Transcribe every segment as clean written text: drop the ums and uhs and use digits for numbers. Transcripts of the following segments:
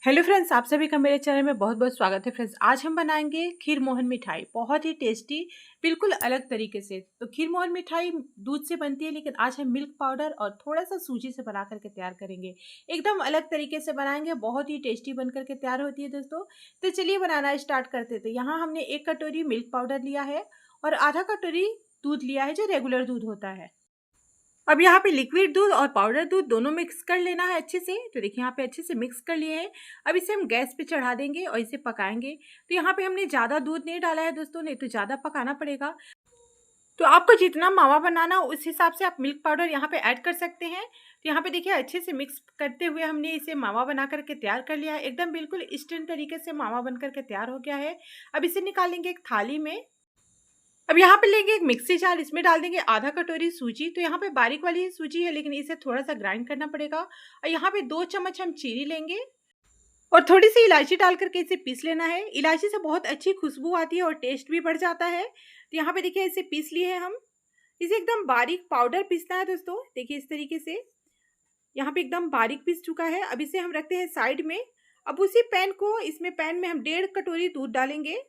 Hello friends, आप सभी का मेरे चैनल में बहुत बहुत स्वागत है। फ्रेंड्स, आज हम बनाएंगे खीर मोहन मिठाई, बहुत ही टेस्टी, बिल्कुल अलग तरीके से। तो खीर मोहन मिठाई दूध से बनती है, लेकिन आज हम मिल्क पाउडर और थोड़ा सा सूजी से बना करके तैयार करेंगे। एकदम अलग तरीके से बनाएंगे, बहुत ही टेस्टी बन करके तैयार होती है दोस्तों। तो चलिए बनाना स्टार्ट करते थे। यहाँ हमने 1 कटोरी मिल्क पाउडर लिया है और आधा कटोरी दूध लिया है, जो रेगुलर दूध होता है। अब यहाँ पे लिक्विड दूध और पाउडर दूध दोनों मिक्स कर लेना है अच्छे से। तो देखिए यहाँ पे अच्छे से मिक्स कर लिए हैं। अब इसे हम गैस पे चढ़ा देंगे और इसे पकाएंगे। तो यहाँ पे हमने ज़्यादा दूध नहीं डाला है दोस्तों, नहीं तो ज़्यादा पकाना पड़ेगा। तो आपको जितना मावा बनाना हो उस हिसाब से आप मिल्क पाउडर यहाँ पे ऐड कर सकते हैं। तो यहाँ पे देखिए अच्छे से मिक्स करते हुए हमने इसे मावा बना करके तैयार कर लिया है। एकदम बिल्कुल इंस्टेंट तरीके से मावा बन करके तैयार हो गया है। अब इसे निकालेंगे एक थाली में। अब यहाँ पे लेंगे एक मिक्सी जार, इसमें डाल देंगे आधा कटोरी सूजी। तो यहाँ पे बारीक वाली सूजी है, लेकिन इसे थोड़ा सा ग्राइंड करना पड़ेगा। और यहाँ पे 2 चम्मच हम चीनी लेंगे और थोड़ी सी इलायची डाल करके इसे पीस लेना है। इलायची से बहुत अच्छी खुशबू आती है और टेस्ट भी बढ़ जाता है। तो यहाँ पे देखिए इसे पीस लिए हैं हम। इसे एकदम बारीक पाउडर पीसना है दोस्तों। देखिए इस तरीके से यहाँ पे एकदम बारीक पीस चुका है। अब इसे हम रखते हैं साइड में। अब उसी पैन में हम 1.5 कटोरी दूध डालेंगे।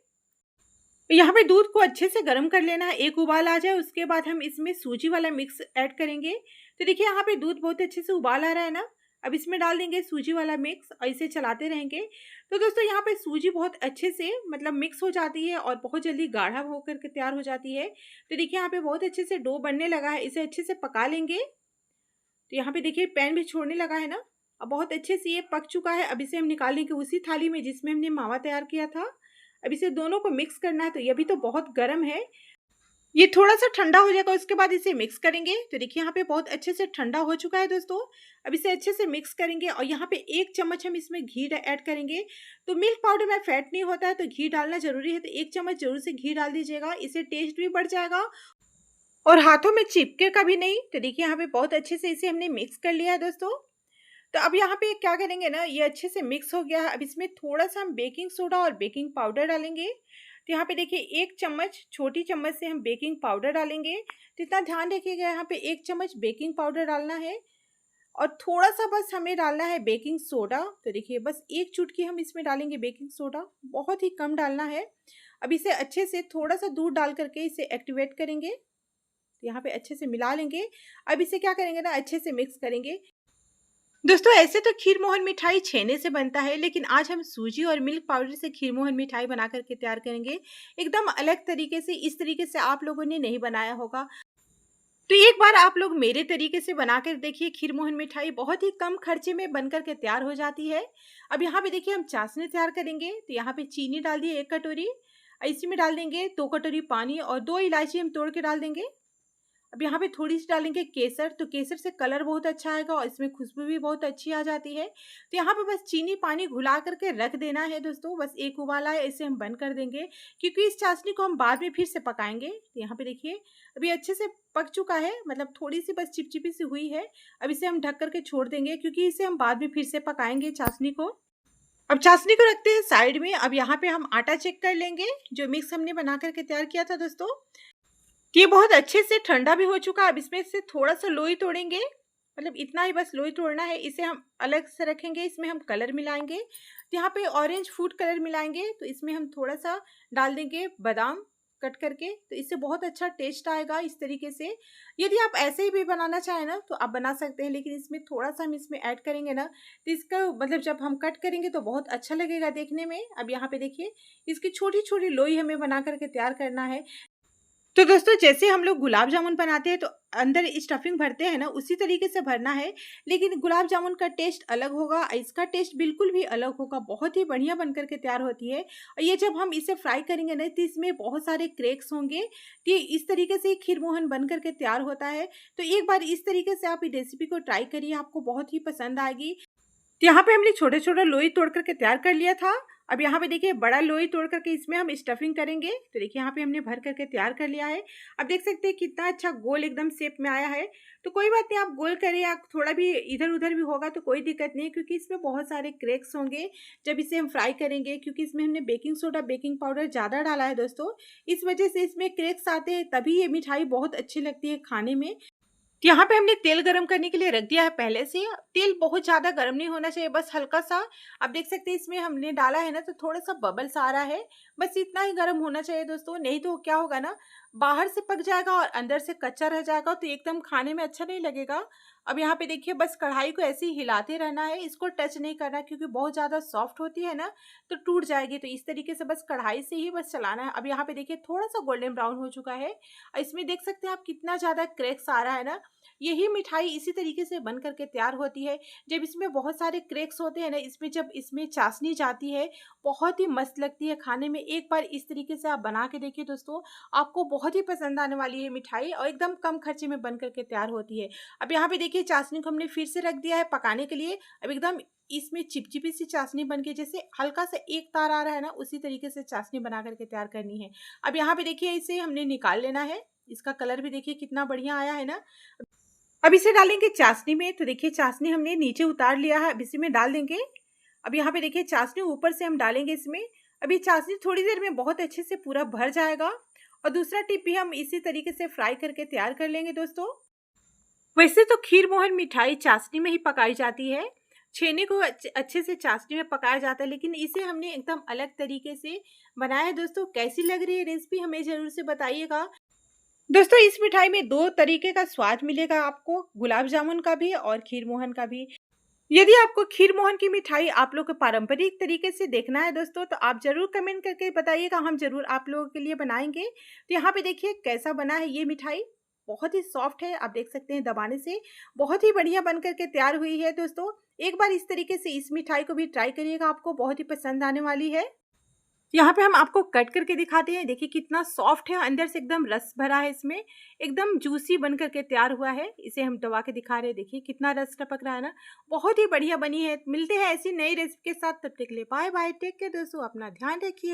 यहाँ पे दूध को अच्छे से गर्म कर लेना है, एक उबाल आ जाए उसके बाद हम इसमें सूजी वाला मिक्स ऐड करेंगे। तो देखिए यहाँ पे दूध बहुत अच्छे से उबाल आ रहा है ना। अब इसमें डाल देंगे सूजी वाला मिक्स और इसे चलाते रहेंगे। तो दोस्तों यहाँ पे सूजी बहुत अच्छे से मतलब मिक्स हो जाती है और बहुत जल्दी गाढ़ा होकर के तैयार हो जाती है। तो देखिए यहाँ पे बहुत अच्छे से डो बनने लगा है, इसे अच्छे से पका लेंगे। तो यहाँ पे देखिए पैन भी छोड़ने लगा है ना। अब बहुत अच्छे से ये पक चुका है। अब इसे हम निकाल लेंगे उसी थाली में जिसमें हमने मावा तैयार किया था। अब इसे दोनों को मिक्स करना है। तो ये भी तो बहुत गर्म है, ये थोड़ा सा ठंडा हो जाएगा उसके बाद इसे मिक्स करेंगे। तो देखिए यहाँ पे बहुत अच्छे से ठंडा हो चुका है दोस्तों। अब इसे अच्छे से मिक्स करेंगे और यहाँ पे 1 चम्मच हम इसमें घी ऐड करेंगे। तो मिल्क पाउडर में फैट नहीं होता है, तो घी डालना जरूरी है। तो 1 चम्मच जरूर से घी डाल दीजिएगा, इससे टेस्ट भी बढ़ जाएगा और हाथों में चिपके का भी नहीं। तो देखिए यहाँ पे बहुत अच्छे से इसे हमने मिक्स कर लिया है दोस्तों। तो अब यहाँ पे क्या करेंगे ना, ये अच्छे से मिक्स हो गया है। अब इसमें थोड़ा सा हम बेकिंग सोडा और बेकिंग पाउडर डालेंगे। तो यहाँ पे देखिए 1 चम्मच, छोटी चम्मच से हम बेकिंग पाउडर डालेंगे। तो इतना ध्यान रखिएगा, यहाँ पे 1 चम्मच बेकिंग पाउडर डालना है और थोड़ा सा बस हमें डालना है बेकिंग सोडा। तो देखिए बस 1 चुटकी हम इसमें डालेंगे बेकिंग सोडा, बहुत ही कम डालना है। अब इसे अच्छे से थोड़ा सा दूध डाल करके इसे एक्टिवेट करेंगे। तो यहाँ पे अच्छे से मिला लेंगे। अब इसे क्या करेंगे ना, अच्छे से मिक्स करेंगे। दोस्तों ऐसे तो खीर मोहन मिठाई छेने से बनता है, लेकिन आज हम सूजी और मिल्क पाउडर से खीर मोहन मिठाई बना करके तैयार करेंगे, एकदम अलग तरीके से। इस तरीके से आप लोगों ने नहीं बनाया होगा, तो एक बार आप लोग मेरे तरीके से बनाकर देखिए। खीर मोहन मिठाई बहुत ही कम खर्चे में बनकर के तैयार हो जाती है। अब यहाँ पे देखिए हम चाशनी तैयार करेंगे। तो यहाँ पे चीनी डाल दिए 1 कटोरी, इसी में डाल देंगे 2 कटोरी पानी और 2 इलायची हम तोड़ के डाल देंगे। अब यहाँ पे थोड़ी-सी डालेंगे केसर। तो केसर से कलर बहुत अच्छा आएगा और इसमें खुशबू भी बहुत अच्छी आ जाती है। तो यहाँ पे बस चीनी पानी घुला करके रख देना है दोस्तों। बस 1 उबाल आए इसे हम बंद कर देंगे, क्योंकि इस चाशनी को हम बाद में फिर से पकाएँगे। तो यहाँ पे देखिए अभी अच्छे से पक चुका है, मतलब थोड़ी-सी बस चिपचिपी सी हुई है। अब इसे हम ढक कर के छोड़ देंगे, क्योंकि इसे हम बाद में फिर से पकाएँगे चाशनी को। अब चाशनी को रखते हैं साइड में। अब यहाँ पे हम आटा चेक कर लेंगे, जो मिक्स हमने बना कर के तैयार किया था दोस्तों। ये बहुत अच्छे से ठंडा भी हो चुका है। अब इसमें से थोड़ा सा लोई तोड़ेंगे, मतलब इतना ही बस लोई तोड़ना है। इसे हम अलग से रखेंगे, इसमें हम कलर मिलाएंगे। तो यहाँ पे ऑरेंज फूड कलर मिलाएंगे। तो इसमें हम थोड़ा सा डाल देंगे बादाम कट करके, तो इससे बहुत अच्छा टेस्ट आएगा इस तरीके से। यदि आप ऐसे ही भी बनाना चाहें ना तो आप बना सकते हैं, लेकिन इसमें थोड़ा सा हम इसमें ऐड करेंगे ना, तो इसका मतलब जब हम कट करेंगे तो बहुत अच्छा लगेगा देखने में। अब यहाँ पे देखिए इसकी छोटी छोटी लोई हमें बना करके तैयार करना है। तो दोस्तों जैसे हम लोग गुलाब जामुन बनाते हैं तो अंदर स्टफिंग भरते हैं ना, उसी तरीके से भरना है। लेकिन गुलाब जामुन का टेस्ट अलग होगा, इसका टेस्ट बिल्कुल भी अलग होगा, बहुत ही बढ़िया बनकर के तैयार होती है। और ये जब हम इसे फ्राई करेंगे ना, तो इसमें बहुत सारे क्रैक्स होंगे। तो ये इस तरीके से खीर मोहन बन करके तैयार होता है। तो एक बार इस तरीके से आप ये रेसिपी को ट्राई करिए, आपको बहुत ही पसंद आएगी। तो यहाँ पे हमने छोटे छोटे लोई तोड़ करके तैयार कर लिया था। अब यहाँ पे देखिए बड़ा लोई तोड़ करके इसमें हम स्टफिंग करेंगे। तो देखिए यहाँ पे हमने भर करके तैयार कर लिया है। अब देख सकते हैं कितना अच्छा गोल एकदम शेप में आया है। तो कोई बात नहीं, आप गोल करिए, आप थोड़ा भी इधर उधर भी होगा तो कोई दिक्कत नहीं है, क्योंकि इसमें बहुत सारे क्रैक्स होंगे जब इसे हम फ्राई करेंगे, क्योंकि इसमें हमने बेकिंग सोडा बेकिंग पाउडर ज़्यादा डाला है दोस्तों। इस वजह से इसमें क्रैक्स आते हैं, तभी ये मिठाई बहुत अच्छी लगती है खाने में। तो यहाँ पे हमने तेल गरम करने के लिए रख दिया है पहले से। तेल बहुत ज़्यादा गरम नहीं होना चाहिए, बस हल्का-सा। आप देख सकते हैं इसमें हमने डाला है ना तो थोड़ा-सा बबल्स आ रहा है। बस इतना ही गरम होना चाहिए दोस्तों, नहीं तो क्या होगा ना, बाहर से पक जाएगा और अंदर से कच्चा रह जाएगा तो एकदम खाने में अच्छा नहीं लगेगा। अब यहाँ पे देखिए बस कढ़ाई को ऐसे ही हिलाते रहना है, इसको टच नहीं करना है क्योंकि बहुत ज़्यादा सॉफ्ट होती है ना तो टूट जाएगी। तो इस तरीके से बस कढ़ाई से ही बस चलाना है। अब यहाँ पे देखिए थोड़ा-सा गोल्डन ब्राउन हो चुका है। इसमें देख सकते हैं आप कितना ज़्यादा क्रैक्स आ रहा है ना। यही मिठाई इसी तरीके से बन करके तैयार होती है। जब इसमें बहुत सारे क्रैक्स होते हैं ना, इसमें जब इसमें चाशनी जाती है, बहुत ही मस्त लगती है खाने में। एक बार इस तरीके से आप बना के देखिए दोस्तों, आपको बहुत ही पसंद आने वाली है मिठाई और एकदम कम खर्चे में बन करके तैयार होती है। अब यहाँ पे देखिए चाशनी को हमने फिर से रख दिया है पकाने के लिए। अब एकदम इसमें चिपचिपी सी चाशनी बन के जैसे हल्का सा एक तार आ रहा है ना, उसी तरीके से चाशनी बना करके तैयार करनी है। अब यहाँ पे देखिए इसे हमने निकाल लेना है। इसका कलर भी देखिए कितना बढ़िया आया है ना। अब इसे डालेंगे चाशनी में। तो देखिए चाशनी हमने नीचे उतार लिया है, अब इसी में डाल देंगे। अब यहाँ पे देखिए चाशनी ऊपर से हम डालेंगे इसमें। अब ये चाशनी थोड़ी देर में बहुत अच्छे से पूरा भर जाएगा और दूसरा टिप भी हम इसी तरीके से फ्राई करके तैयार कर लेंगे दोस्तों। वैसे तो खीर मोहन मिठाई चाशनी में ही पकाई जाती है, छेने को अच्छे से चाशनी में पकाया जाता है, लेकिन इसे हमने एकदम अलग तरीके से बनाया है दोस्तों। कैसी लग रही है रेसिपी हमें ज़रूर से बताइएगा। दोस्तों इस मिठाई में 2 तरीके का स्वाद मिलेगा आपको, गुलाब जामुन का भी और खीर मोहन का भी। यदि आपको खीर मोहन की मिठाई आप लोग को पारंपरिक तरीके से देखना है दोस्तों, तो आप ज़रूर कमेंट करके बताइएगा, हम ज़रूर आप लोगों के लिए बनाएँगे। तो यहाँ पे देखिए कैसा बना है ये मिठाई, बहुत ही सॉफ्ट है, आप देख सकते हैं दबाने से बहुत ही बढ़िया बन कर के तैयार हुई है दोस्तों। एक बार इस तरीके से इस मिठाई को भी ट्राई करिएगा, आपको बहुत ही पसंद आने वाली है। यहाँ पे हम आपको कट करके दिखाते हैं, देखिए कितना सॉफ्ट है, अंदर से एकदम रस भरा है इसमें, एकदम जूसी बन करके तैयार हुआ है। इसे हम दबा के दिखा रहे हैं, देखिए कितना रस टपक रहा है ना, बहुत ही बढ़िया बनी है। मिलते हैं ऐसी नई रेसिपी के साथ, तब तक के लिए बाय बाय, टेक केयर दोस्तों, अपना ध्यान रखिए।